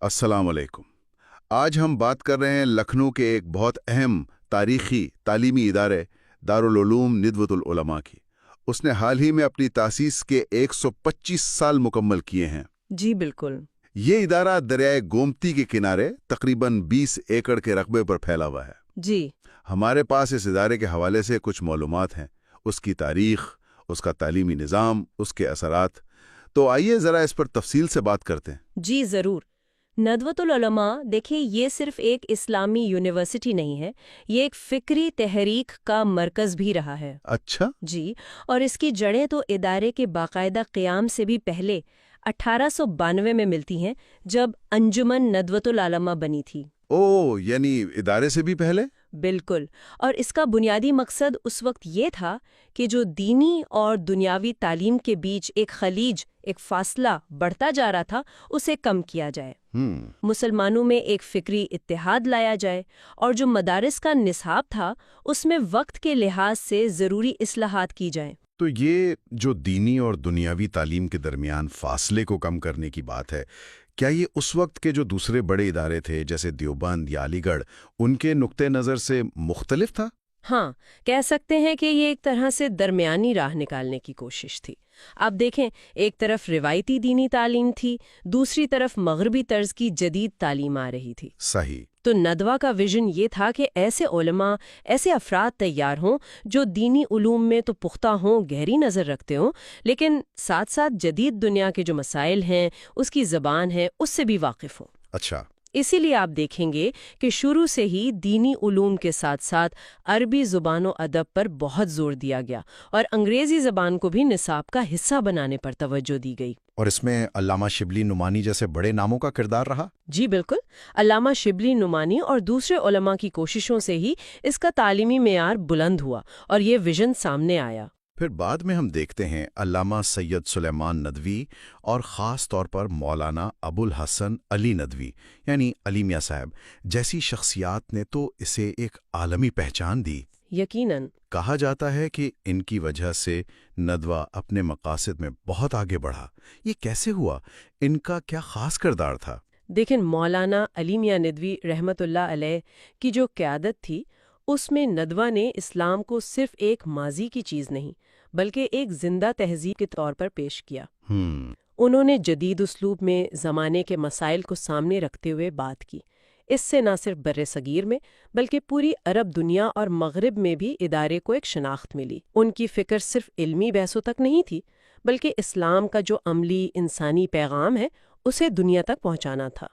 السلام علیکم۔ آج ہم بات کر رہے ہیں لکھنؤ کے ایک بہت اہم تاریخی تعلیمی ادارے دارالعلوم ندوۃ العلماء کی۔ اس نے حال ہی میں اپنی تاسیس کے 125 سال مکمل کیے ہیں۔ جی بالکل۔ یہ ادارہ دریائے گومتی کے کنارے تقریباً 20 ایکڑ کے رقبے پر پھیلا ہوا ہے۔ جی ہمارے پاس اس ادارے کے حوالے سے کچھ معلومات ہیں، اس کی تاریخ، اس کا تعلیمی نظام، اس کے اثرات۔ تو آئیے ذرا اس پر تفصیل سے بات کرتے ہیں۔ جی ضرور۔ ندوۃ العلماء دیکھیں، یہ صرف ایک اسلامی یونیورسٹی نہیں ہے، یہ ایک فکری تحریک کا مرکز بھی رہا ہے۔ اچھا۔ جی، اور اس کی جڑیں تو ادارے کے باقاعدہ قیام سے بھی پہلے 1892 میں ملتی ہیں، جب انجمن ندوۃ العلماء بنی تھی۔ یعنی ادارے سے بھی پہلے؟ بالکل، اور اس کا بنیادی مقصد اس وقت یہ تھا کہ جو دینی اور دنیاوی تعلیم کے بیچ ایک خلیج، ایک فاصلہ بڑھتا جا رہا تھا، اسے کم کیا جائے۔ مسلمانوں میں ایک فکری اتحاد لایا جائے، اور جو مدارس کا نصاب تھا اس میں وقت کے لحاظ سے ضروری اصلاحات کی جائیں۔ تو یہ جو دینی اور دنیاوی تعلیم کے درمیان فاصلے کو کم کرنے کی بات ہے، کیا یہ اس وقت کے جو دوسرے بڑے ادارے تھے جیسے دیوبند یا علی گڑھ، ان کے نقطہ نظر سے مختلف تھا؟ ہاں، کہہ سکتے ہیں کہ یہ ایک طرح سے درمیانی راہ نکالنے کی کوشش تھی۔ آپ دیکھیں، ایک طرف روایتی دینی تعلیم تھی، دوسری طرف مغربی طرز کی جدید تعلیم آ رہی تھی۔ صحیح۔ تو ندوہ کا ویژن یہ تھا کہ ایسے علماء، ایسے افراد تیار ہوں جو دینی علوم میں تو پختہ ہوں، گہری نظر رکھتے ہوں، لیکن ساتھ ساتھ جدید دنیا کے جو مسائل ہیں، اس کی زبان ہے، اس سے بھی واقف ہوں۔ اچھا۔ اسی لیے آپ دیکھیں گے کہ شروع سے ہی دینی علوم کے ساتھ ساتھ عربی زبان و ادب پر بہت زور دیا گیا، اور انگریزی زبان کو بھی نصاب کا حصہ بنانے پر توجہ دی گئی۔ اور اس میں علامہ شبلی نعمانی جیسے بڑے ناموں کا کردار رہا؟ جی بالکل، علامہ شبلی نعمانی اور دوسرے علماء کی کوششوں سے ہی اس کا تعلیمی معیار بلند ہوا اور یہ ویژن سامنے آیا۔ پھر بعد میں ہم دیکھتے ہیں علامہ سید سلیمان ندوی اور خاص طور پر مولانا ابو الحسن علی ندوی یعنی علی میاں صاحب جیسی شخصیات نے تو اسے ایک عالمی پہچان دی۔ یقیناً۔ کہا جاتا ہے کہ ان کی وجہ سے ندوہ اپنے مقاصد میں بہت آگے بڑھا۔ یہ کیسے ہوا؟ ان کا کیا خاص کردار تھا؟ دیکھیں، مولانا علی میاں ندوی رحمت اللہ علیہ کی جو قیادت تھی، اس میں ندوہ نے اسلام کو صرف ایک ماضی کی چیز نہیں بلکہ ایک زندہ تہذیب کے طور پر پیش کیا۔ انہوں نے جدید اسلوب میں زمانے کے مسائل کو سامنے رکھتے ہوئے بات کی۔ اس سے نہ صرف بر صغیر میں بلکہ پوری عرب دنیا اور مغرب میں بھی ادارے کو ایک شناخت ملی۔ ان کی فکر صرف علمی بحثوں تک نہیں تھی بلکہ اسلام کا جو عملی انسانی پیغام ہے اسے دنیا تک پہنچانا تھا۔